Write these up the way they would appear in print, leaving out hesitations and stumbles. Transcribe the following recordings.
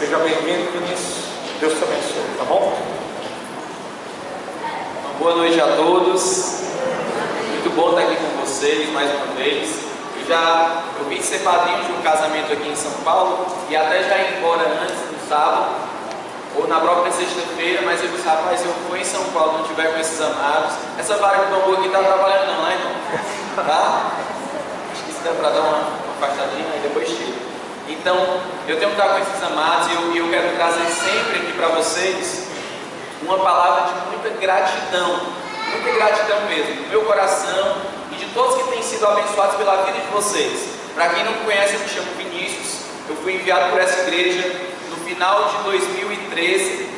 Seja bem-vindo, Vinícius. Deus te abençoe, tá bom? Uma boa noite a todos. Muito bom estar aqui com vocês mais uma vez. Eu vim ser padrinho de um casamento aqui em São Paulo e até já ia embora antes, no sábado, ou na própria sexta-feira, mas eu disse, rapaz, eu vou em São Paulo, não tiver com esses amados. Essa vara de bambu aqui está trabalhando não, né, irmão? Tá? Acho que isso dá para dar uma afastadinha e depois tira. Então, eu tenho que estar com esses amados e eu quero trazer sempre aqui para vocês uma palavra de muita gratidão mesmo, do meu coração e de todos que têm sido abençoados pela vida de vocês. Para quem não me conhece, eu me chamo Vinícius, eu fui enviado por essa igreja no final de 2013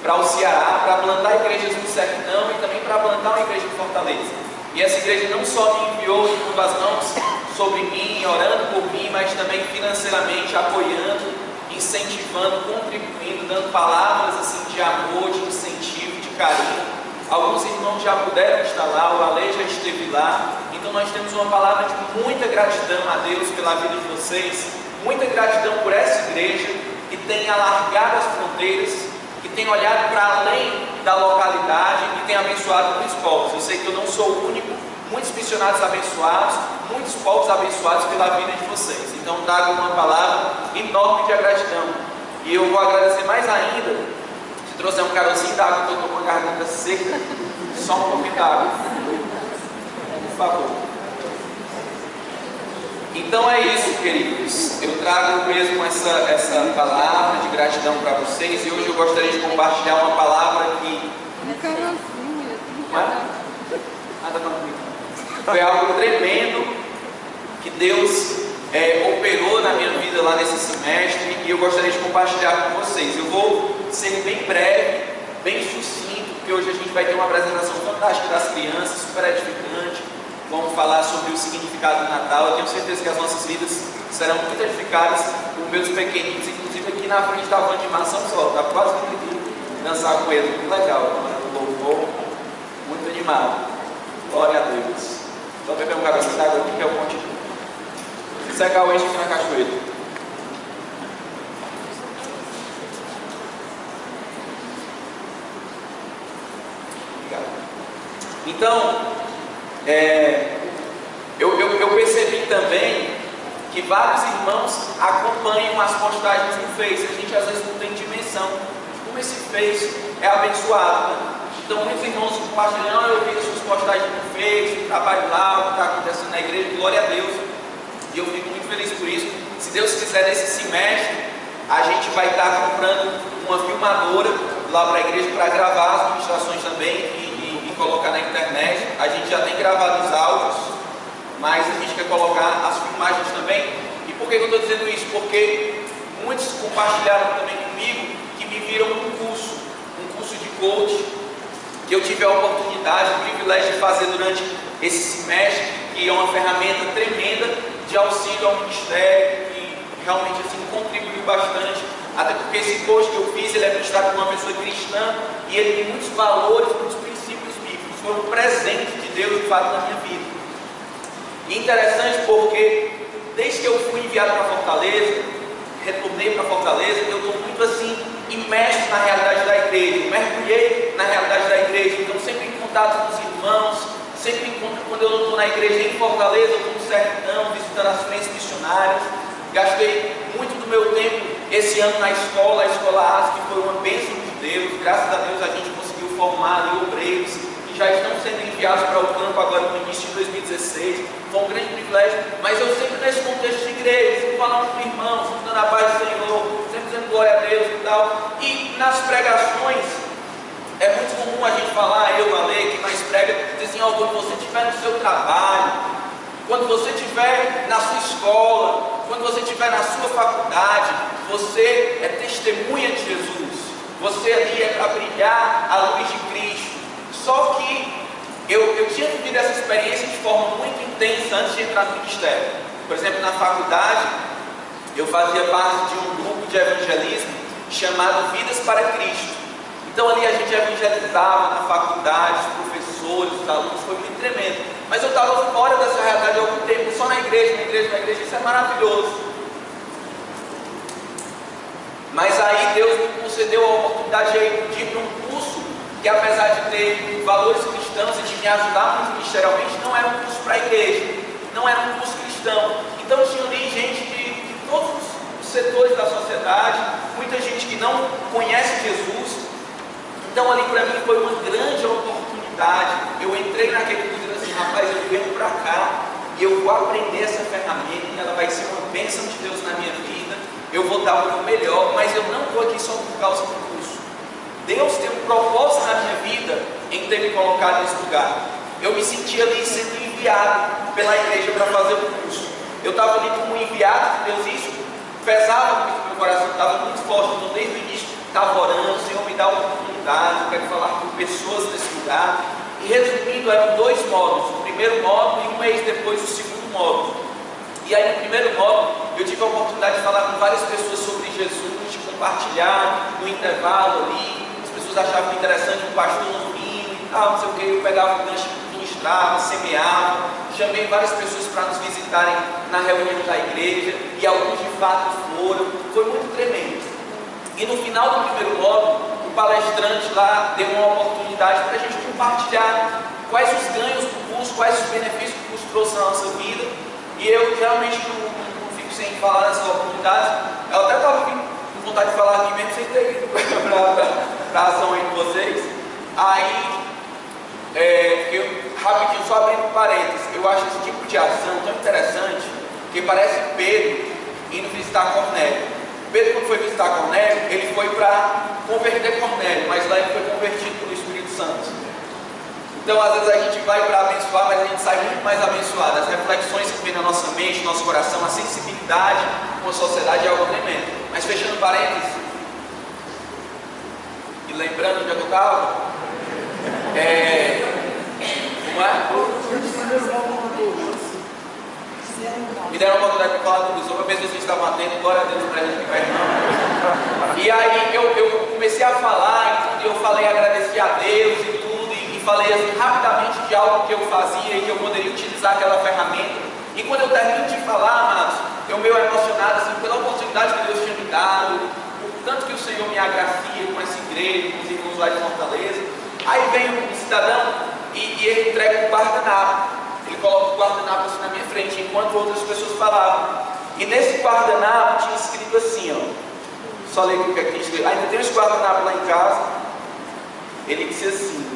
para o Ceará, para plantar igrejas no Sertão e também para plantar uma igreja em Fortaleza. E essa igreja não só me enviou impondo as mãos sobre mim, orando por mim, mas também financeiramente apoiando, incentivando, contribuindo, dando palavras assim de amor, de incentivo, de carinho. Alguns irmãos já puderam estar lá, o Ale já esteve lá. Então nós temos uma palavra de muita gratidão a Deus pela vida de vocês, muita gratidão por essa igreja que tem alargado as fronteiras, que tem olhado para além da localidade e tem abençoado muitos povos. Eu sei que eu não sou o único, muitos missionários abençoados, muitos povos abençoados pela vida de vocês. Então trago uma palavra enorme de gratidão. E eu vou agradecer mais ainda. Se trouxer um carocinho d'água, porque eu estou com a garganta seca, só um pouquinho d'água, por favor. Então é isso, queridos. Eu trago mesmo essa palavra de gratidão para vocês. E hoje eu gostaria de compartilhar uma palavra que foi algo tremendo que Deus operou na minha vida lá nesse semestre, e eu gostaria de compartilhar com vocês. Eu vou ser bem breve, bem sucinto, porque hoje a gente vai ter uma apresentação fantástica das crianças, super edificante. Vamos falar sobre o significado do Natal. Eu tenho certeza que as nossas vidas serão muito edificadas por meus pequeninos, inclusive aqui na frente da van de maçã só, está quase conseguindo dançar com ele, muito legal, louvor, muito animado. Glória a Deus. Vou beber um cabecinho d'água aqui que eu continuo. Secar o eixo aqui na cachoeira. Obrigado. Então, eu percebi também que vários irmãos acompanham as postagens no Face. A gente às vezes não tem dimensão de como esse Face é abençoado, né? Então muitos irmãos compartilham, eu vi as suas postagens no Face, o trabalho lá, o que está acontecendo na igreja, glória a Deus. E eu fico muito feliz por isso. Se Deus quiser, nesse semestre, a gente vai estar comprando uma filmadora lá para a igreja para gravar as ministrações também e colocar na internet. A gente já tem gravado os áudios, mas a gente quer colocar as filmagens também. E por que eu estou dizendo isso? Porque muitos compartilharam também comigo que me viram um curso de coach, que eu tive a oportunidade, o privilégio de fazer durante esse semestre, que é uma ferramenta tremenda de auxílio ao ministério, que realmente assim contribuiu bastante, até porque esse curso que eu fiz, ele é ministrado por uma pessoa cristã e ele tem muitos valores, muitos princípios bíblicos. Foi um presente de Deus de fato na minha vida. E interessante porque desde que eu fui enviado para Fortaleza, retornei para Fortaleza, eu estou muito assim imerso na realidade da igreja, mergulhei na realidade da igreja. Então sempre em contato com os irmãos, sempre quando eu não estou na igreja em Fortaleza, eu estou no Sertão, visitando as frentes missionárias. Gastei muito do meu tempo esse ano na escola, a escola ASC, que foi uma bênção de Deus. Graças a Deus a gente conseguiu formar ali obreiros que já estão sendo enviados para o campo agora no início de 2016. Foi um grande privilégio, mas eu sempre nesse contexto de igreja, sempre falando com irmãos, sempre dando a paz do Senhor, sempre dizendo glória a Deus e tal. E nas pregações, é muito comum a gente falar, eu falei, que nós prega, diz assim, quando você estiver no seu trabalho, quando você estiver na sua escola, quando você estiver na sua faculdade, você é testemunha de Jesus, você ali é para brilhar a luz de Cristo. Só que eu tinha vivido essa experiência de forma muito intensa antes de entrar no ministério. Por exemplo, na faculdade, eu fazia parte de um grupo de evangelismo chamado Vidas para Cristo. Então ali a gente evangelizava na faculdade, os professores, os alunos, foi muito tremendo. Mas eu estava fora dessa realidade há algum tempo, só na igreja, isso é maravilhoso. Mas aí você deu a oportunidade de ir para um curso que, apesar de ter valores cristãos e de me ajudar muito ministerialmente, não era um curso para a igreja, não era um curso cristão. Então tinha ali gente de todos os setores da sociedade, muita gente que não conhece Jesus. Então ali para mim foi uma grande oportunidade. Eu entrei naquele curso e disse assim, rapaz, eu venho para cá e eu vou aprender essa ferramenta e ela vai ser uma bênção de Deus na minha vida. Eu vou dar o meu melhor, mas eu não estou aqui só por causa do curso. Deus tem um propósito na minha vida em ter me colocado nesse lugar. Eu me senti ali sendo enviado pela igreja para fazer o curso. Eu estava ali como enviado de Deus, isso pesava muito no meu coração, estava muito forte. Então desde o início estava orando, Senhor, me dá oportunidade, eu quero falar com pessoas nesse lugar. E resumindo, eram 2 módulos, o primeiro módulo e um mês depois o segundo módulo. E aí no primeiro módulo eu tive a oportunidade de falar com várias pessoas sobre Jesus, de compartilhar no intervalo ali. As pessoas achavam interessante o pastor novinho e tal, não sei o que. Eu pegava o gancho, ministrava, semeava. Chamei várias pessoas para nos visitarem na reunião da igreja e alguns de fato foram. Foi muito tremendo. E no final do primeiro módulo, o palestrante lá deu uma oportunidade para a gente compartilhar quais os ganhos do curso, quais os benefícios que o curso trouxe na nossa vida. E eu geralmente não fico sem falar nessas oportunidades. Eu até estava com vontade de falar aqui mesmo sem ter ido para a ação aí com vocês. Aí, rapidinho, só abrindo parênteses, eu acho esse tipo de ação tão interessante, que parece Pedro indo visitar Cornélio. Pedro, quando foi visitar Cornélio, ele foi para converter Cornélio, mas lá ele foi convertido pelo Espírito Santo. Então, às vezes a gente vai para abençoar, mas a gente sai muito mais abençoado. As reflexões que vêm na nossa mente, no nosso coração, a sensibilidade com a sociedade é algo tremendo. Mas fechando parênteses, e lembrando onde é que eu estava, não é? Me deram a oportunidade de falar tudo sobre, para ver se vocês estavam atentos, glória a Deus para a gente que vai não. E aí eu comecei a falar, e eu falei, agradeci a Deus e tudo. Falei assim, rapidamente de algo que eu fazia e que eu poderia utilizar aquela ferramenta. E quando eu termino de falar, amados, eu meio emocionado assim, pela oportunidade que Deus tinha me dado, o tanto que o Senhor me agracia com essa igreja, com os irmãos lá de Fortaleza. Aí vem um cidadão e ele entrega um guardanapo. Ele coloca o guardanapo assim na minha frente, enquanto outras pessoas falavam. E nesse guardanapo tinha escrito assim, ó. Só ler o que aqui escrito. Ainda tem esse guardanapo lá em casa. Ele disse assim: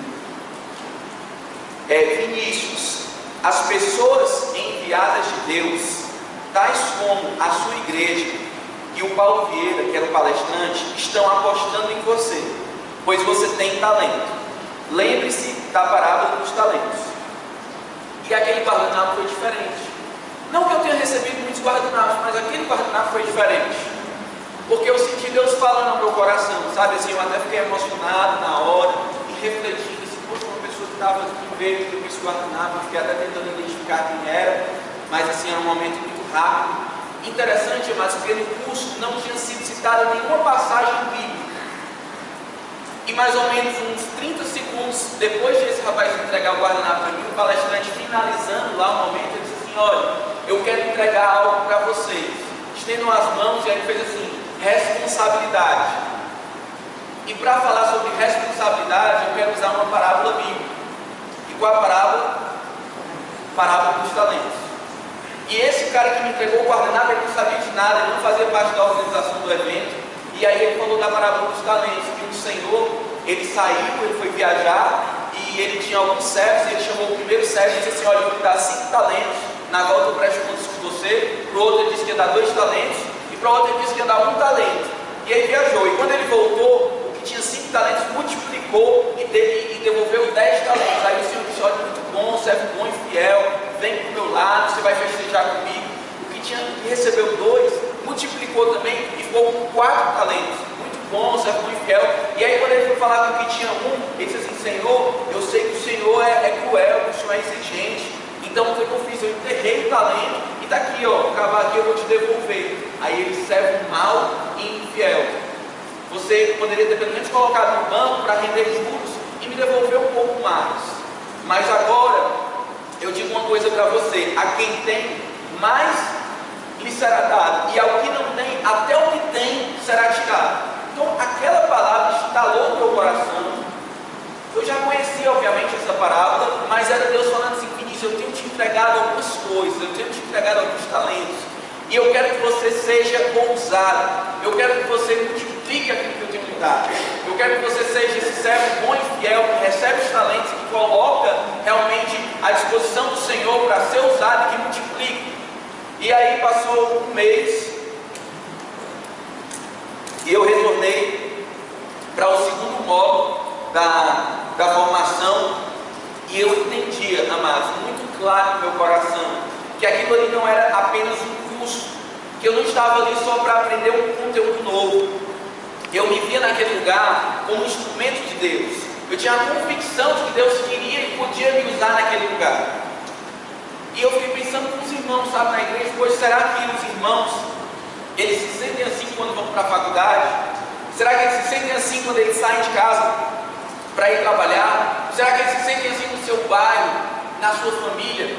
Vinícius, as pessoas enviadas de Deus, tais como a sua igreja e o Paulo Vieira, que era o palestrante, estão apostando em você, pois você tem talento. Lembre-se da parábola dos talentos. E aquele guardanapo foi diferente. Não que eu tenha recebido muitos guardanapos, mas aquele guardanapo foi diferente. Porque eu senti Deus falando ao meu coração, sabe assim, eu até fiquei emocionado na hora, e refletindo. Estava veio que eu vi esse guardanapo, eu fiquei até tentando identificar quem era, mas assim, era um momento muito rápido. Interessante, mas porque no curso não tinha sido citada nenhuma passagem bíblica. E mais ou menos uns 30 segundos depois desse rapaz entregar o guardanapo para mim, o palestrante finalizando lá o momento, ele disse assim: olha, eu quero entregar algo para vocês. Estendam as mãos e aí ele fez assim: responsabilidade. E para falar sobre responsabilidade, eu quero usar uma parábola bíblica. Qual a parábola? Parábola dos talentos. E esse cara que me entregou o guardanapo, ele não sabia de nada, ele não fazia parte da organização do evento. E aí ele falou da parábola dos talentos, que um senhor, ele saiu, ele foi viajar, e ele tinha alguns servos, e ele chamou o primeiro servo e disse assim: olha, eu vou te dar 5 talentos, na volta eu presto contas com você. Para o outro ele disse que ia dar 2 talentos, e para o outro ele disse que ia dar 1 talento. E aí viajou, e quando ele voltou, o que tinha 5 talentos multiplicou e devolveu 10 talentos. Aí o Senhor disse: olha, muito bom, servo bom e fiel, vem para o meu lado, você vai festejar comigo. O que recebeu 2, multiplicou também e ficou com 4 talentos. Muito bom, servo bom e fiel. E aí quando ele foi falar com o que tinha 1, ele disse assim: Senhor, eu sei que o Senhor é cruel, que o Senhor é exigente. Então o que eu fiz? Eu enterrei o talento e está aqui, ó, vou acabar aqui, eu vou te devolver. Aí ele: servo mau e infiel, você poderia ter pelo menos colocado no banco para render juros e me devolver um pouco mais. Mas agora, eu digo uma coisa para você: a quem tem, mais lhe será dado, e ao que não tem, até o que tem será tirado. Então, aquela entregado algumas coisas, eu tenho te entregado alguns talentos. E eu quero que você seja ousado. Eu quero que você multiplique aquilo que eu tenho lhe dado. Eu quero que você seja esse servo bom e fiel, que recebe os talentos, que coloca realmente à disposição do Senhor para ser usado e que multiplique. E aí passou um mês e eu retornei para o segundo módulo da formação. E eu entendia, amados, muito claro no meu coração, que aquilo ali não era apenas um curso, que eu não estava ali só para aprender um conteúdo novo. Eu me via naquele lugar como um instrumento de Deus. Eu tinha a convicção de que Deus queria e podia me usar naquele lugar. E eu fiquei pensando com os irmãos, sabe, na igreja, pois será que os irmãos, eles se sentem assim quando vão para a faculdade? Será que eles se sentem assim quando eles saem de casa para ir trabalhar? Será que eles se sentem assim no seu bairro, na sua família?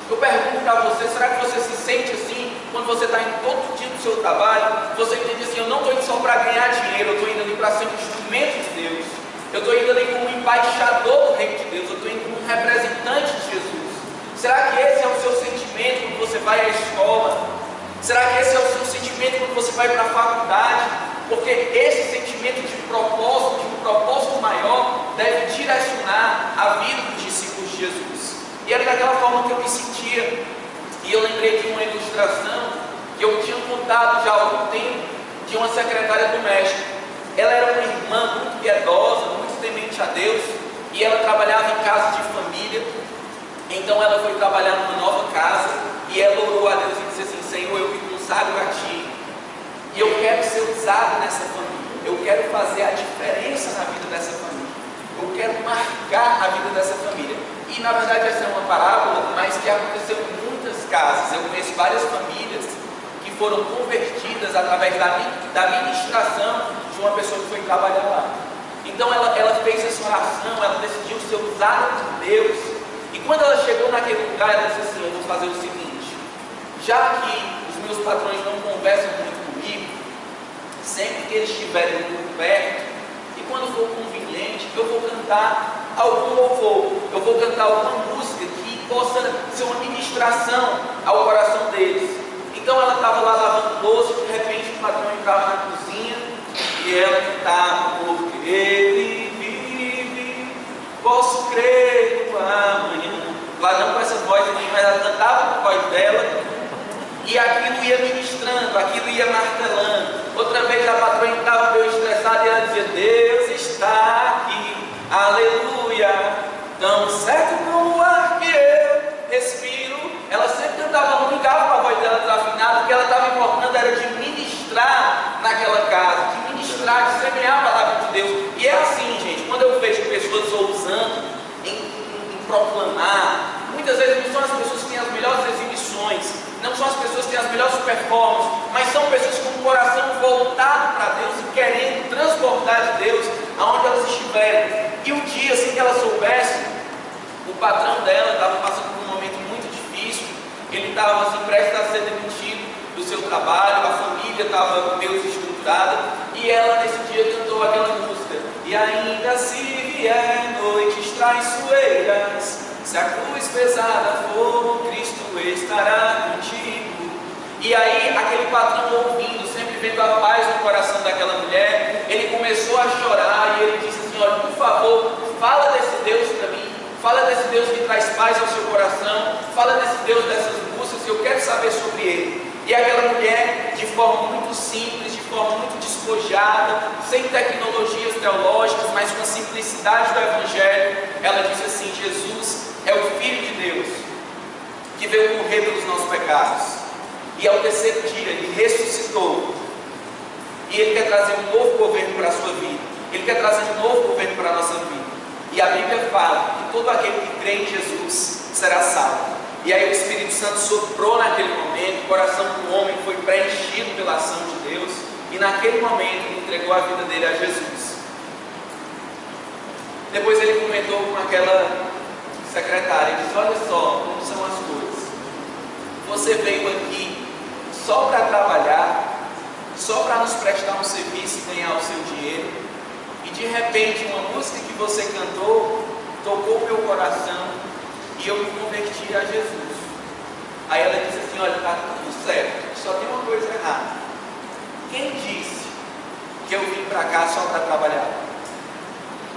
Eu pergunto para você, será que você se sente assim quando você está indo todo dia no seu trabalho? Você entende assim, eu não estou indo só para ganhar dinheiro, eu estou indo ali para ser um instrumento de Deus. Eu estou indo ali como um embaixador do reino de Deus, eu estou indo como um representante de Jesus. Será que esse é o seu sentimento quando você vai à escola? Será que esse é o seu sentimento quando você vai para a faculdade? Porque esse sentimento de um propósito maior, deve direcionar a vida dos discípulos de Jesus. E era daquela forma que eu me sentia. E eu lembrei de uma ilustração que eu tinha contado já há algum tempo, de uma secretária do México. Ela era uma irmã muito piedosa, muito temente a Deus, e ela trabalhava em casa de família. Então ela foi trabalhar numa nova casa, e ela orou a Deus e disse assim: Senhor, eu me consagro a Ti, e eu quero ser usado nessa família, eu quero fazer a diferença na vida dessa família, eu quero marcar a vida dessa família. E na verdade essa é uma parábola, mas que aconteceu em muitas casas. Eu conheço várias famílias que foram convertidas através da ministração de uma pessoa que foi trabalhar lá. Então ela fez essa oração, ela decidiu ser usada por Deus. E quando ela chegou naquele lugar, ela disse assim: eu vou fazer o seguinte, já que os meus patrões não conversam muito comigo, sempre que eles estiverem por perto, e quando for conveniente, eu vou cantar algum louvor, eu vou cantar alguma música que possa ser uma ministração ao coração deles. Então ela estava lá lavando louça, de repente o patrão entrava na cozinha e ela cantava: porque ele vive, posso crer no amanhã. Claro, não com essa voz aqui, mas ela cantava com a voz dela, e aquilo ia ministrando, aquilo ia martelando. Outra vez a patroa estava meio estressada e ela dizia: Deus está aqui, aleluia, tão certo como o ar que eu respiro. Ela sempre cantava, não ligava para a voz dela desafinada, porque ela estava importando era de ministrar naquela casa, de ministrar, de semear a palavra de Deus. E é assim, gente, quando eu vejo pessoas ousando em proclamar, muitas vezes não são as pessoas que têm as melhores exibições, não são as pessoas que têm as melhores performances, mas são pessoas com o coração voltado para Deus e querendo transbordar de Deus aonde elas estiverem. E um dia, assim que ela soubesse, o patrão dela estava passando por um momento muito difícil, ele estava assim, prestes a ser demitido do seu trabalho, a família estava meio desestruturada, e ela nesse dia cantou aquela música: e ainda se vier noites traiçoeiras, se a cruz pesada for, Cristo estará contigo. E aí aquele patrão ouvindo, sempre vendo a paz no coração daquela mulher, ele começou a chorar e ele disse assim: olha, por favor, fala desse Deus para mim, fala desse Deus que traz paz ao seu coração, fala desse Deus dessas músicas, eu quero saber sobre ele. E aquela mulher, de forma muito simples, de forma muito despojada, sem tecnologias teológicas, mas com a simplicidade do Evangelho, ela disse assim: Jesus é o Filho de Deus, que veio morrer pelos nossos pecados, e ao terceiro dia ele ressuscitou, e ele quer trazer um novo governo para a sua vida, ele quer trazer um novo governo para a nossa vida. E a Bíblia fala que todo aquele que crê em Jesus será salvo. E aí o Espírito Santo soprou naquele momento, o coração do homem foi preenchido pela ação de Deus, e naquele momento ele entregou a vida dele a Jesus. Depois ele comentou com aquela secretária e disse: olha só como são as coisas, você veio aqui só para trabalhar, só para nos prestar um serviço e ganhar o seu dinheiro, e de repente uma música que você cantou tocou o meu coração, e eu me converti a Jesus. Aí ela disse assim: olha, está tudo certo, só tem uma coisa errada. Quem disse que eu vim para cá só para trabalhar?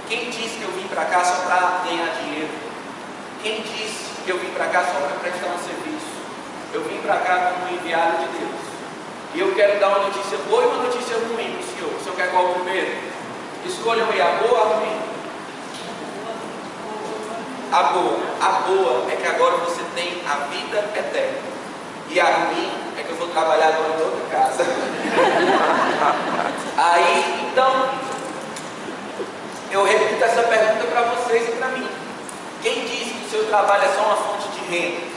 Quem disse que eu vim para cá só para ganhar dinheiro? Quem disse que eu vim para cá só para prestar um serviço? Eu vim para cá como enviado de Deus. E eu quero dar uma notícia boa e uma notícia ruim para o senhor. O senhor quer qual primeiro? Escolham aí, a boa ou a ruim? A boa. A boa é que agora você tem a vida eterna. E a ruim é que eu vou trabalhar agora em outra casa. Aí, então, eu repito essa pergunta para vocês e para mim. Quem disse que o seu trabalho é só uma fonte de renda?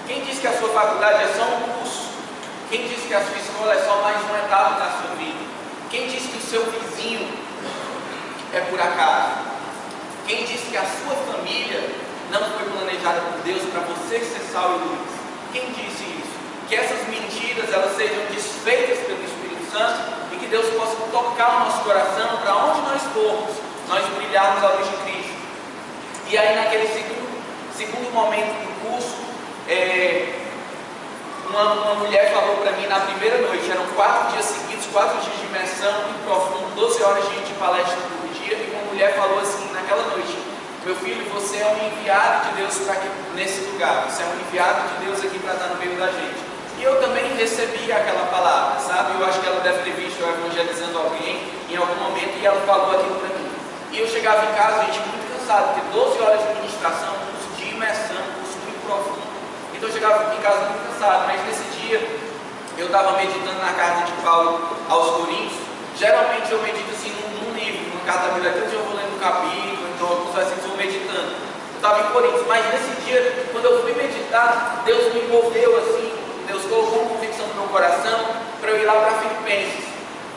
Quem disse que a sua faculdade é só um curso? Quem disse que a sua escola é só mais uma etapa da sua vida? Quem disse que o seu vizinho é por acaso? Quem disse que a sua família não foi planejada por Deus para você ser sal e luz? Quem disse isso? Que essas mentiras elas sejam desfeitas pelo Espírito Santo e que Deus possa tocar o nosso coração para onde nós formos, nós brilharmos a luz de Cristo. E aí naquele segundo momento do curso, uma mulher falou para mim na primeira noite, eram 4 dias seguidos, 4 dias de imersão em profundo, 12 horas de palestra por dia, e uma mulher falou assim naquela noite: meu filho, você é um enviado de Deus para aqui, nesse lugar, você é um enviado de Deus aqui para estar no meio da gente. E eu também recebi aquela palavra, sabe? Eu acho que ela deve ter visto eu evangelizando alguém em algum momento, e ela falou aquilo para mim. E eu chegava em casa, gente, muito cansado, porque 12 horas de ministração, curso de imersão, curso muito profundo. Então eu chegava em casa muito cansado, mas nesse dia eu estava meditando na carta de Paulo aos Coríntios. Geralmente eu medito assim num livro, numa carta da Bíblia, cada dia eu vou lendo um capítulo, então alguns versículos eu vou meditando. Eu estava em Coríntios, mas nesse dia, quando eu fui meditar, Deus me envolveu assim, Deus colocou uma convicção no meu coração para eu ir lá para Filipenses.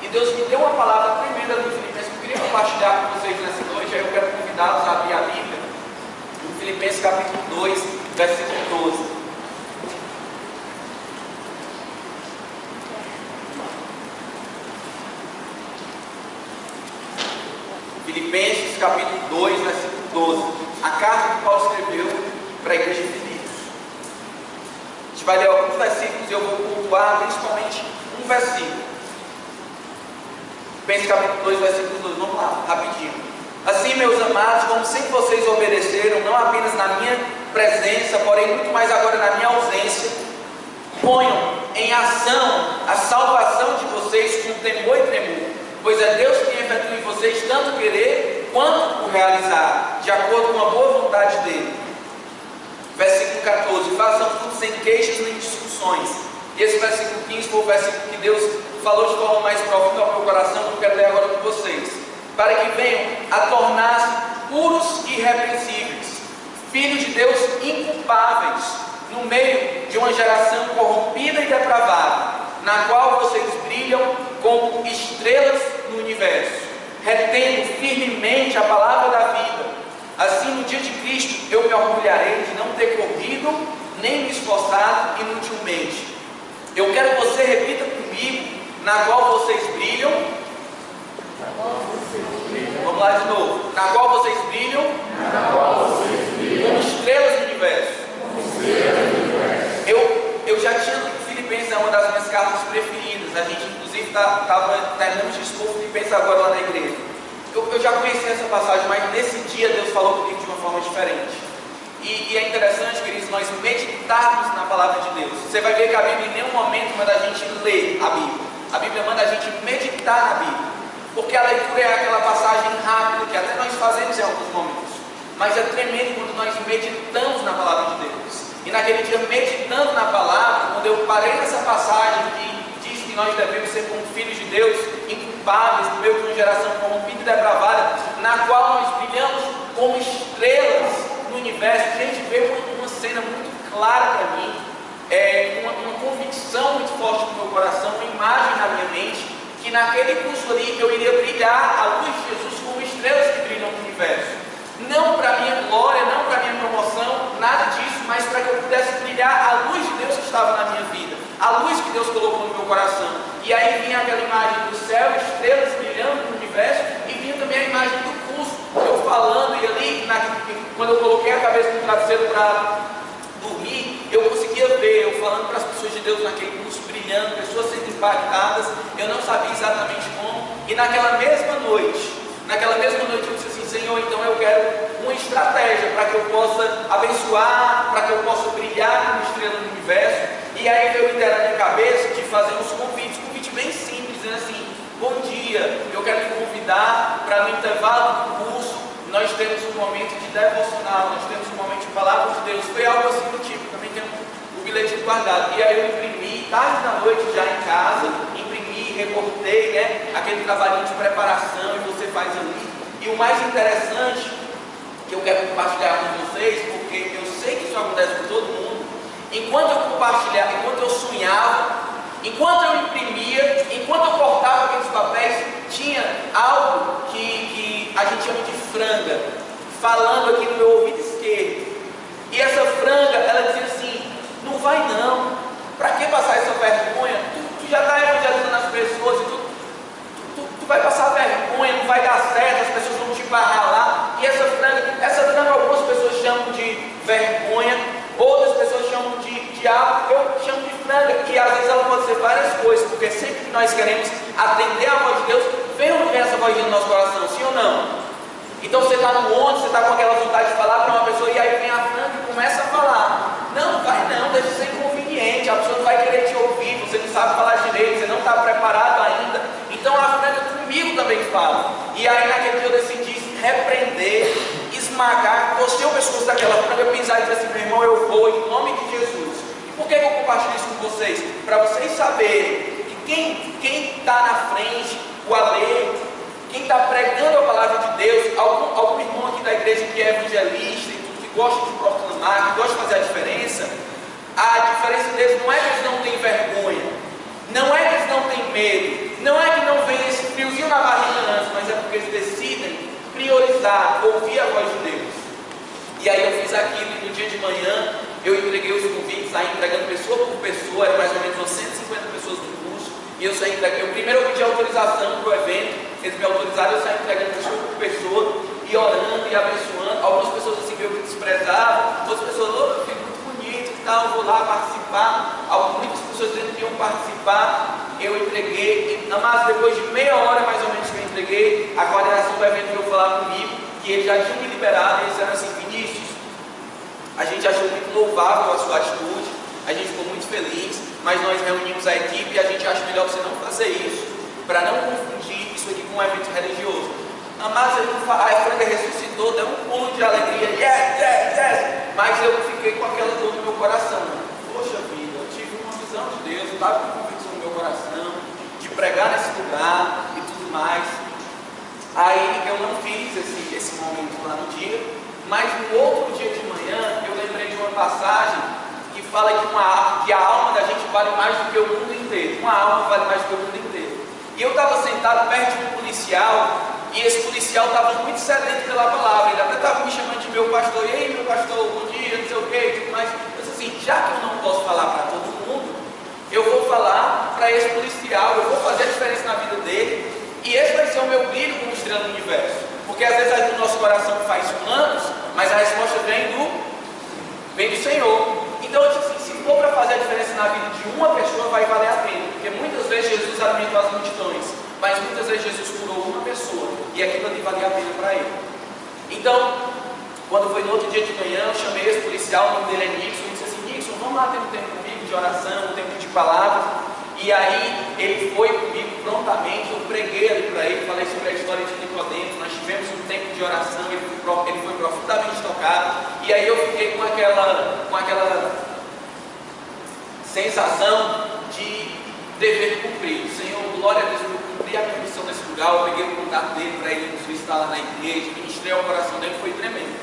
E Deus me deu uma palavra tremenda no Filipenses que eu queria compartilhar com vocês nessa noite. Aí eu quero convidá-los a abrir a Bíblia, no Filipenses capítulo 2, versículo 12. Filipenses capítulo 2, versículo 12. A carta que Paulo escreveu para a igreja de Filipos. A gente vai ler alguns versículos e eu vou pontuar principalmente um versículo. Filipenses capítulo 2, versículo 12. Vamos lá, rapidinho. Assim, meus amados, como sempre vocês obedeceram, não apenas na minha presença, porém muito mais agora na minha ausência, ponham em ação a salvação de vocês com temor e tremor, pois é Deus quem efetua em vocês tanto querer quanto o realizar, de acordo com a boa vontade dele. Versículo 14: façam tudo sem queixas nem discussões. E esse versículo 15 foi o versículo que Deus falou de forma mais profunda ao meu coração, que eu quero ler agora com vocês. Para que venham a tornar-se puros e irrepreensíveis, filhos de Deus inculpáveis, no meio de uma geração corrompida e depravada, na qual vocês brilham como estrelas no universo, retendo firmemente a palavra da vida. Assim, no dia de Cristo, eu me orgulharei de não ter corrido, nem me esforçado inutilmente. Eu quero que você repita comigo: na qual vocês brilham. Vamos lá de novo. Na qual vocês brilham, como estrelas no universo. Eu já tinha lido Filipenses, é uma das minhas cartas preferidas. A gente inclusive estava terminando de expor Filipenses agora lá na igreja. Eu já conhecia essa passagem, mas nesse dia Deus falou comigo de uma forma diferente. E é interessante, queridos, nós meditarmos na palavra de Deus. Você vai ver que a Bíblia em nenhum momento manda a gente ler a Bíblia. A Bíblia manda a gente meditar na Bíblia. Porque a leitura é aquela passagem rápida que até nós fazemos em alguns momentos. Mas é tremendo quando nós meditamos na palavra de Deus. E naquele dia, meditando na palavra, quando eu parei nessa passagem que diz que nós devemos ser como filhos de Deus, inculpáveis, no meio de uma geração corrompida e depravada, na qual nós brilhamos como estrelas no universo. Gente, veio uma cena muito clara para mim, uma convicção muito forte no meu coração, uma imagem na minha mente, que naquele curso ali eu iria brilhar a luz de Jesus como estrelas que brilham no universo. Não para minha glória, não para minha promoção, nada disso, mas para que eu pudesse brilhar a luz de Deus que estava na minha vida, a luz que Deus colocou no meu coração. E aí vinha aquela imagem do céu, estrelas brilhando no universo, e vinha também a imagem do curso, eu falando e ali quando eu coloquei a cabeça no travesseiro para dormir, eu conseguia ver, eu falando para as pessoas de Deus naquele curso, brilhando, pessoas sendo impactadas, eu não sabia exatamente como, e naquela mesma noite eu disse assim: Senhor, então eu quero uma estratégia para que eu possa abençoar, para que eu possa brilhar como estrela no universo. E aí veio a ideia na minha cabeça de fazer uns convites, um convite bem simples, dizendo assim: bom dia, eu quero te convidar para no intervalo do curso nós temos um momento de devocional, nós temos um momento de palavra de Deus. Foi algo assim do tipo, também tem o bilhete guardado. E aí eu imprimi, tarde da noite já em casa, imprimi, recortei, né, aquele trabalhinho de preparação e você faz ali. E o mais interessante, que eu quero compartilhar com vocês, porque eu sei que isso acontece com todo mundo, enquanto eu compartilhava, enquanto eu sonhava, enquanto eu imprimia, enquanto eu cortava aqueles papéis, tinha algo que a gente chama de franga, falando aqui no meu ouvido esquerdo. E essa franga, ela dizia assim: não vai não, para que passar essa vergonha? Tu já está evangelizando as pessoas, tu vai passar vergonha, não vai dar certo, as pessoas vão te barrar lá. E essa franga algumas pessoas chamam de vergonha, outras pessoas chamam de diabo, eu chamo de franga. E às vezes ela pode ser várias coisas, porque sempre que nós queremos atender a voz de Deus, vem ou não vem essa voz no nosso coração, sim ou não? Então você está no ônibus, você está com aquela vontade de falar para uma pessoa, e aí vem a franga e começa a falar. Não, vai não, deve ser inconveniente, a pessoa não vai querer te ouvir, você não sabe falar direito, você não está preparado ainda. Então a franga comigo também fala. E aí naquele dia eu decidi repreender, esmagar, torcer o pescoço daquela franga, pisar e dizer assim: meu irmão, eu vou em nome de Jesus. E por que eu compartilho isso com vocês? Para vocês saberem que quem está na frente, o alheio, quem está pregando a palavra de Deus, algum irmão aqui da igreja que é evangelista e tudo, que gosta de proclamar, que gosta de fazer a diferença deles não é que eles não têm vergonha, não é que eles não têm medo, não é que não vem esse friozinho na barriga antes, mas é porque eles decidem priorizar, ouvir a voz de Deus. E aí eu fiz aquilo, e no dia de manhã eu entreguei os convites, saí entregando pessoa por pessoa, era mais ou menos umas 150 pessoas no curso, e eu saí entregando. Eu primeiro pedi autorização para o evento, eles me autorizaram, eu saí entregando pessoa por pessoa, e orando e abençoando. Algumas pessoas assim meio que desprezavam, outras pessoas: oh, filho, muito bonito e tal, vou lá participar. Muitas pessoas dizendo que iam participar, eu entreguei, mas depois de meia hora mais ou menos que eu entreguei, a coordenação do evento veio falar comigo, que eles já tinham me liberado, e eles disseram assim: Vinícius, a gente achou muito louvável a sua atitude, a gente ficou muito feliz, mas nós reunimos a equipe e a gente acha melhor você não fazer isso, para não confundir isso aqui com um evento religioso. Mas a franga ressuscitou, deu um pulo de alegria, yes, yes, yes, mas eu fiquei com aquela dor no meu coração. Poxa vida, eu tive uma visão de Deus, eu estava com convicção no meu coração, de pregar nesse lugar e tudo mais. Aí eu não fiz esse momento lá no dia, mas no outro dia de manhã eu lembrei de uma passagem que fala que a alma da gente vale mais do que o mundo inteiro. Uma alma vale mais do que o mundo inteiro. E eu estava sentado perto de um policial, e esse policial estava muito sedento pela palavra. Ele até estava me chamando de meu pastor: e aí, meu pastor, bom dia, não sei o que e tudo mais. Eu disse assim: já que eu não posso falar para todo mundo, eu vou falar para esse policial, eu vou fazer a diferença na vida dele, e esse vai ser o meu brilho como estrela no universo. Porque às vezes o nosso coração faz planos, mas a resposta vem do Senhor. Então eu disse assim: se for para fazer a diferença na vida de uma pessoa, vai valer a pena. Porque muitas vezes Jesus alimentou as multidões, mas muitas vezes Jesus curou uma pessoa, e aquilo ali valia a pena para ele. Então, quando foi no outro dia de manhã, eu chamei esse policial, o nome dele é Nixon, e disse assim: Nixon, vamos lá ter um tempo comigo de oração, um tempo de palavra. E aí ele foi comigo prontamente, eu preguei ali para ele, falei sobre a história de Nicodemo, nós tivemos um tempo de oração, ele foi profundamente tocado, e aí eu fiquei com aquela sensação de dever cumprido. Senhor, glória a Deus, eu cumpri a minha missão nesse lugar, eu peguei o contato dele para ele nos visitar lá na igreja, ministrei ao coração dele, foi tremendo.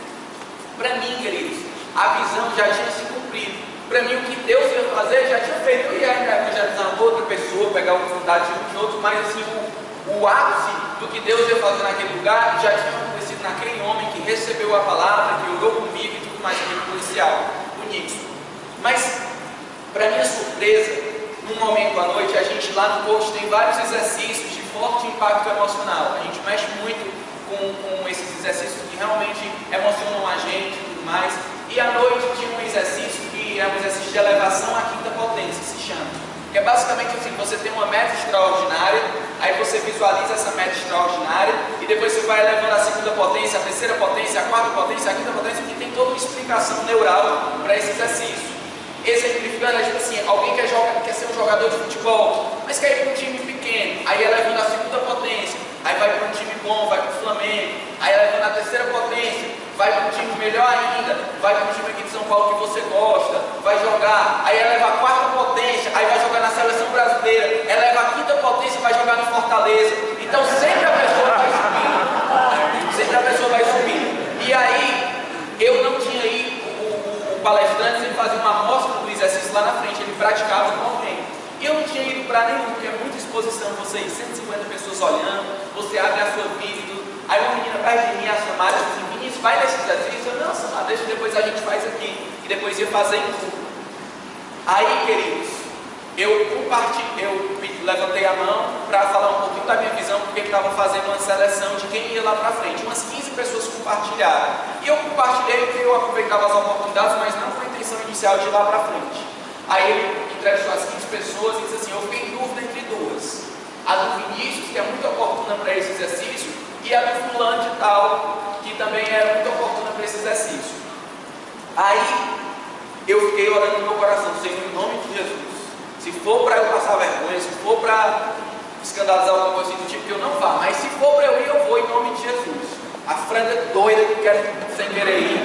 Para mim, queridos, a visão já tinha se cumprido. Para mim, o que Deus ia fazer, já tinha feito. Eu ia evangelizar outra pessoa, pegar a oportunidade de outros, mas assim, o ápice do que Deus ia fazer naquele lugar já tinha acontecido naquele homem que recebeu a palavra, que orou comigo e tudo mais, aquele policial, o Nixon. Mas, para minha surpresa, num momento à noite, a gente lá no coach tem vários exercícios de forte impacto emocional. A gente mexe muito com esses exercícios que realmente emocionam a gente e tudo mais. E à noite tinha um exercício que é um exercício de elevação à quinta potência, se chama. Que é basicamente assim, você tem uma meta extraordinária, aí você visualiza essa meta extraordinária e depois você vai elevando a segunda potência, a terceira potência, a quarta potência, a quinta potência, que tem toda uma explicação neural para esse exercício. Exemplificando, é tipo assim, alguém quer ser um jogador de futebol, mas quer ir para um time pequeno, aí elevando a segunda potência, aí vai para um time bom, vai para o Flamengo, aí elevando a terceira potência, vai para um time melhor ainda, vai para um time aqui de São Paulo que você gosta, vai jogar, aí eleva a quarta potência, aí vai jogar na seleção brasileira, eleva a quinta potência, vai jogar no Fortaleza. Então sempre a pessoa vai subindo, sempre a pessoa vai subindo. E aí, eu não tinha ido, o palestrante sempre fazia uma amostra do exercício lá na frente, ele praticava com alguém. E eu não tinha ido para nenhum, porque é muita exposição, você ir 150 pessoas olhando, você abre a sua vida e tudo. Aí uma menina perto de mim, a Samara, disse assim, Vinícius, vai nesse exercício? Eu, não, Samara, deixa, depois a gente faz aqui. E depois ia fazer em tudo. Aí, queridos, eu levantei a mão para falar um pouquinho da minha visão, porque estava fazendo uma seleção de quem ia lá para frente. Umas 15 pessoas compartilharam. E eu compartilhei porque eu aproveitava as oportunidades, mas não com a intenção inicial de ir lá para frente. Aí ele entrevistou as 15 pessoas e disse assim, eu fiquei em dúvida entre duas. A do Vinícius, que é muito oportuna para esse exercício, e a do fulano de tal, que também era muito oportuna para esse exercício. Aí eu fiquei orando no meu coração, Senhor, em nome de Jesus. Se for para eu passar vergonha, se for para escandalizar alguma coisa do tipo, que eu não vá. Mas se for para eu ir, eu vou em nome de Jesus. A franga doida que quer sem querer ir.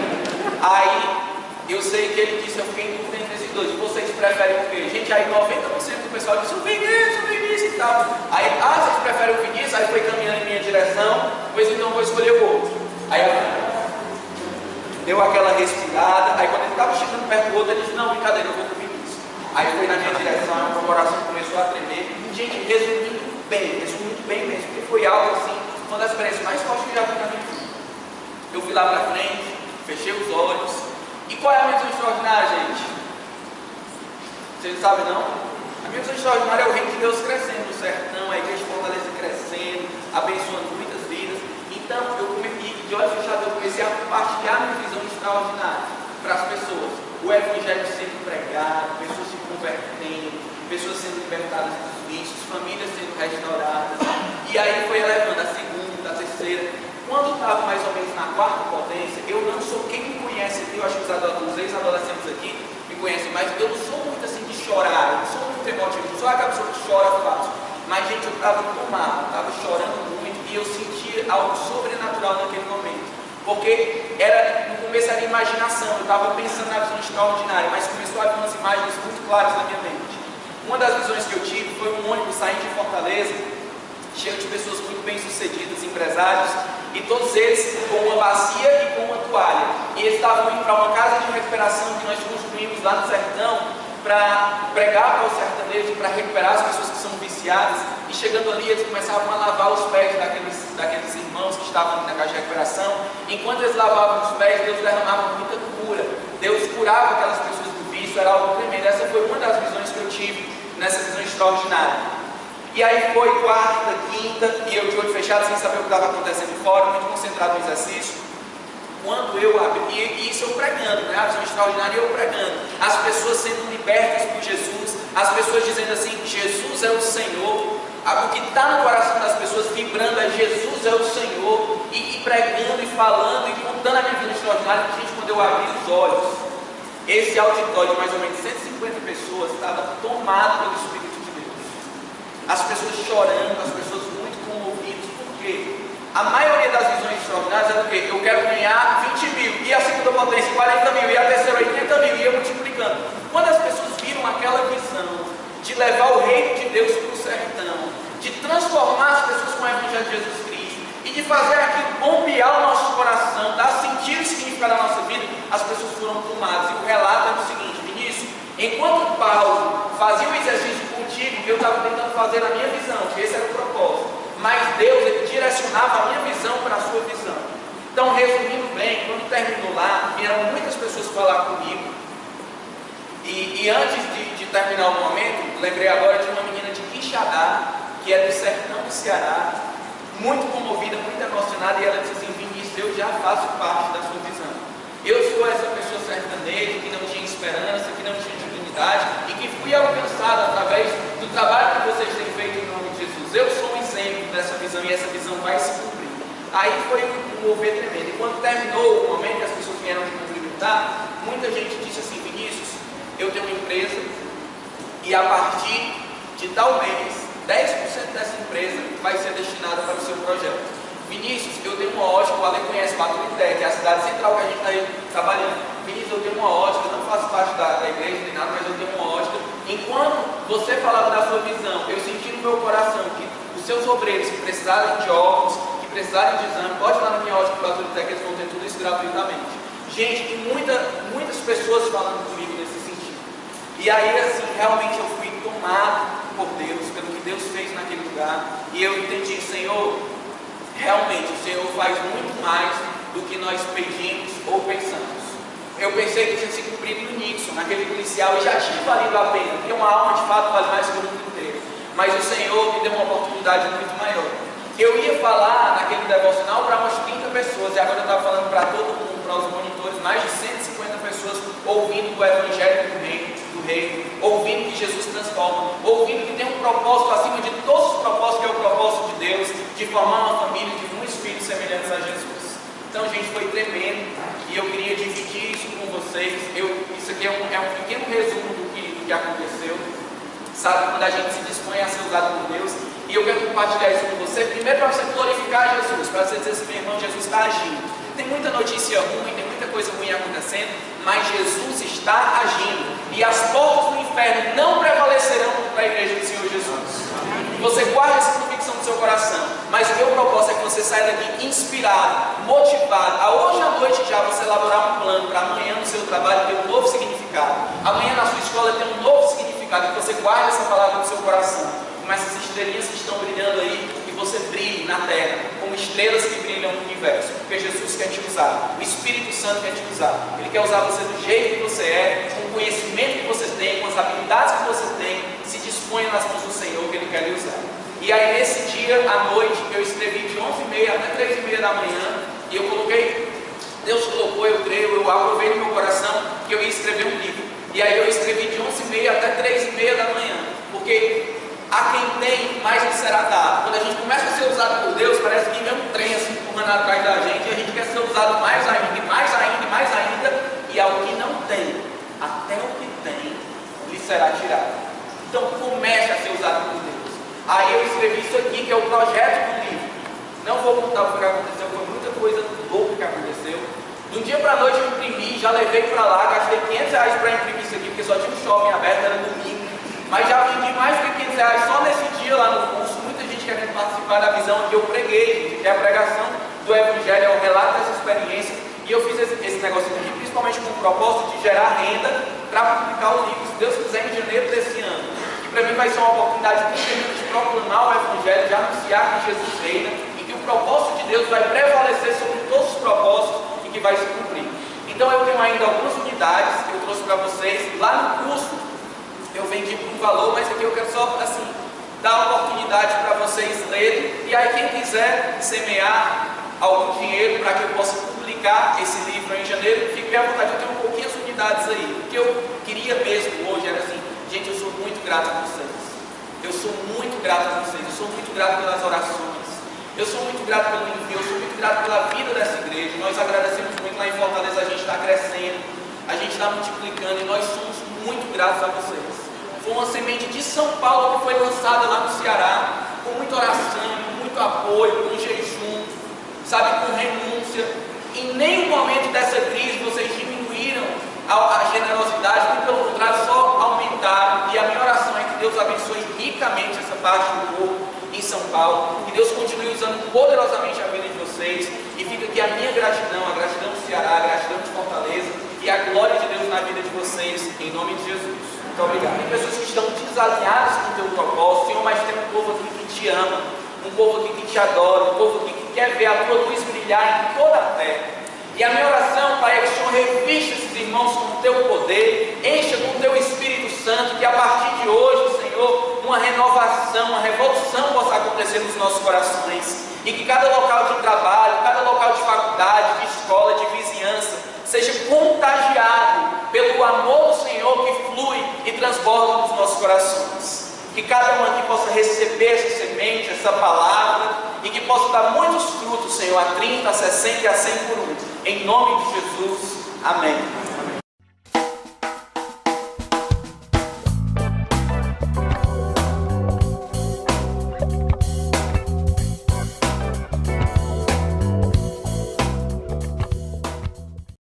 Aí eu sei que ele disse, eu fiquei em dúvida entre esses dois. Vocês preferem o quê? Gente, aí 90% do pessoal disse, o Vinícius e tal. Aí, vocês preferem o Vinícius? Aí foi caminhando em minha direção. Pois então eu vou escolher o outro. Aí deu aquela respirada. Aí quando ele estava chegando perto do outro, ele disse, não, brincadeira, eu vou com o Vinícius. Aí foi na minha direção, meu coração começou a tremer. Gente, resumindo bem mesmo, porque foi algo assim, uma das experiências mais fortes que eu já vi na minha vida. Eu fui lá pra frente, fechei os olhos. E qual é a minha visão extraordinária, gente? Vocês não sabem não? A minha visão extraordinária é o reino de Deus crescendo no sertão, a igreja de Fortaleza crescendo, abençoando muitas vidas. Então, de olhos fechados, eu comecei a compartilhar a minha visão extraordinária para as pessoas. O evangelho sendo pregado, pessoas se convertendo, pessoas sendo libertadas dos vícios, famílias sendo restauradas. E aí foi elevando a segunda, a terceira. Quando estava mais ou menos na quarta potência, eu não sou, quem me conhece aqui, eu acho que os ex-adolescentes aqui me conhecem, mas eu não sou muito assim de chorar, eu não sou muito emotivo, não sou aquela pessoa que chora fácil. Mas, gente, eu estava tomado, estava chorando muito e eu sentia algo sobrenatural naquele momento. Porque no começo era imaginação, eu estava pensando na visão extraordinária, mas começou a vir umas imagens muito claras na minha mente. Uma das visões que eu tive foi um ônibus saindo de Fortaleza, cheio de pessoas muito bem sucedidas, empresários, e todos eles com uma bacia e com uma toalha. E eles estavam indo para uma casa de recuperação que nós construímos lá no sertão, para pregar para os sertanejos, para recuperar as pessoas que são viciadas. E chegando ali, eles começavam a lavar os pés daqueles irmãos que estavam ali na casa de recuperação. Enquanto eles lavavam os pés, Deus derramava muita cura. Deus curava aquelas pessoas do vício, era algo tremendo. Essa foi uma das visões que eu tive nessa visão extraordinária. E aí foi quarta, quinta, e eu de olho fechado, sem saber o que estava acontecendo fora, muito concentrado no exercício. Quando eu abri, e isso eu pregando, né? A visão extraordinária eu pregando, as pessoas sendo libertas por Jesus, as pessoas dizendo assim, Jesus é o Senhor, o que está no coração das pessoas vibrando é Jesus é o Senhor, e pregando e falando e contando a minha vida extraordinária. Gente, quando eu abri os olhos, esse auditório de mais ou menos 150 pessoas estava tomado pelo Espírito de Deus, as pessoas chorando, as pessoas muito comovidas. Por quê? A maioria das visões extraordinárias é do quê? Eu quero ganhar 20 mil, e a segunda potência 40 mil, e a terceira 80 mil, e eu multiplicando. Quando as pessoas viram aquela visão de levar o reino de Deus para o sertão, de transformar as pessoas com o evangelho de Jesus Cristo, e de fazer aquilo bombear o nosso coração, dar sentido e significado à nossa vida, as pessoas foram tomadas. E o relato é o seguinte, Vinícius, enquanto Paulo fazia o exercício contigo, eu estava tentando fazer a minha visão, que esse era o propósito. Mas Deus, Ele direcionava a minha visão para a sua visão. Então, resumindo bem, quando terminou lá, vieram muitas pessoas falar comigo. E antes de terminar o momento, lembrei agora de uma menina de Quixadá, que é do sertão do Ceará, muito comovida, muito emocionada, e ela disse assim: Vinícius, eu já faço parte da sua visão. Eu sou essa pessoa sertaneja que não tinha esperança, que não tinha dignidade, e que fui alcançada através do trabalho que vocês têm feito em nome de Jesus. Eu sou um exemplo dessa visão, e essa visão vai se cumprir. Aí foi um mover tremendo. E quando terminou o momento que as pessoas vieram me cumprimentar, muita gente disse assim: Vinícius, eu tenho uma empresa, e a partir de tal mês, 10% dessa empresa vai ser destinada para o seu projeto. Vinícius, eu tenho uma ótica, o Ale conhece Baturité, que é a cidade central que a gente está aí trabalhando. Vinícius, eu tenho uma ótica, eu não faço parte da igreja nem nada, mas eu tenho uma ótica. Enquanto você falava da sua visão, eu senti no meu coração que os seus obreiros que precisarem de óculos, que precisarem de exame, pode ir lá na minha ótica de Baturité, que eles vão ter tudo isso gratuitamente. Gente, e muitas pessoas falando comigo nesse sentido. E aí, assim, realmente eu fui tomado por Deus, pelo que Deus fez naquele lugar, e eu entendi: Senhor, realmente o Senhor faz muito mais do que nós pedimos ou pensamos. Eu pensei que tinha se cumprido no Nixon, naquele policial, e já tinha valido a pena, porque uma alma de fato vale mais que o mundo inteiro. Mas o Senhor me deu uma oportunidade muito maior. Eu ia falar naquele devocional para umas 30 pessoas, e agora eu estava falando para todo mundo, para os monitores, mais de 150 pessoas ouvindo o Evangelho do Reino, ouvindo que Jesus transforma, ouvindo que tem um propósito acima de todos os propósitos, que é o propósito de Deus, de formar uma família de muitos filhos semelhantes a Jesus. Então, gente, foi tremendo, e eu queria dividir isso com vocês. Isso aqui é um pequeno resumo do que aconteceu, sabe, quando a gente se dispõe a ser usado por Deus. E eu quero compartilhar isso com você, primeiro para você glorificar Jesus, para você dizer assim: meu irmão, Jesus está agindo. Tem muita notícia ruim, tem muita coisa ruim acontecendo, mas Jesus está agindo, e as portas do inferno não prevalecerão contra a igreja do Senhor Jesus. Você guarda essa convicção do seu coração, mas o meu propósito é que você saia daqui inspirado, motivado, a hoje à noite já você elaborar um plano para amanhã no seu trabalho ter um novo significado, amanhã na sua escola ter um novo significado, que você guarde essa palavra no seu coração, como essas estrelinhas que estão brilhando aí, e você brilhe na terra, como estrelas que brilham no universo, porque Jesus quer te usar, o Espírito Santo quer te usar, Ele quer usar você do jeito que você é, com o conhecimento que você tem, com as habilidades que você tem. Se disponha nas mãos do Senhor, que Ele quer lhe usar. E aí nesse dia, à noite, eu escrevi de 11h30 até 3h30 da manhã, e eu coloquei, Deus colocou, eu creio, eu aprovei no meu coração que eu ia escrever um livro. E aí eu escrevi de 11h30 até 3h30 da manhã, porque a quem tem, mais lhe será dado. Quando a gente começa a ser usado por Deus, parece que vem um trem assim empurrando atrás da gente, e a gente quer ser usado mais ainda, e mais ainda, e mais ainda, e ao que não tem, até o que tem, lhe será tirado. Então comece a ser usado por Deus. Aí eu escrevi isso aqui, que é o projeto do livro. Não vou contar o que aconteceu, foi muita coisa louca que aconteceu. De um dia para a noite eu imprimi, já levei para lá, gastei R$500 para imprimir isso aqui, porque só tinha um shopping aberto, era domingo. Mas já vendi mais de R$500 só nesse dia lá no curso. Muita gente querendo participar da visão que eu preguei, que é a pregação do Evangelho, é o relato dessa experiência. E eu fiz esse negócio aqui principalmente com o propósito de gerar renda para publicar o livro, se Deus quiser, em janeiro desse ano. E para mim vai ser uma oportunidade muito grande de proclamar o Evangelho, de anunciar que Jesus reina e que o propósito de Deus vai prevalecer sobre todos os propósitos e que vai se cumprir. Então eu tenho ainda algumas unidades que eu trouxe para vocês. Lá no curso eu vendi por um valor, mas aqui eu quero só assim dar a oportunidade para vocês lerem, e aí quem quiser semear algum dinheiro para que eu possa publicar esse livro em janeiro, fique bem à vontade. Eu tenho pouquinhas unidades aí. O que eu queria mesmo hoje era assim: gente, eu sou muito grato a vocês, eu sou muito grato a vocês, eu sou muito grato pelas orações, eu sou muito grato pelo envio, eu sou muito grato pela vida dessa igreja. Nós agradecemos muito. Lá em Fortaleza a gente está crescendo, a gente está multiplicando, e nós somos muito gratos a vocês. Foi uma semente de São Paulo que foi lançada lá no Ceará, com muita oração, com muito apoio, com jejum, sabe, com renúncia. Em nenhum momento dessa crise vocês diminuíram a generosidade, muito pelo contrário, só aumentaram. E a minha oração é que Deus abençoe ricamente essa parte do corpo em São Paulo, que Deus continue usando poderosamente a vida de vocês. E fica aqui a minha gratidão, a gratidão do Ceará, a gratidão de Fortaleza, e a glória de Deus na vida de vocês, em nome de Jesus. Muito obrigado. Tem pessoas que estão desalinhadas com o teu propósito, Senhor, mas tem um povo aqui que te ama, um povo aqui que te adora, um povo aqui que quer ver a tua luz brilhar em toda a terra. E a minha oração, Pai, é que o Senhor revista esses irmãos com o teu poder, encha com o teu Espírito Santo, que a partir de hoje, Senhor, uma renovação transformação, uma revolução possa acontecer nos nossos corações, e que cada local de trabalho, cada local de faculdade, de escola, de vizinhança, seja contagiado pelo amor do Senhor que flui e transborda nos nossos corações. Que cada um aqui possa receber essa semente, essa palavra, e que possa dar muitos frutos, Senhor, a 30, a 60 e a 100 por um. Em nome de Jesus, amém.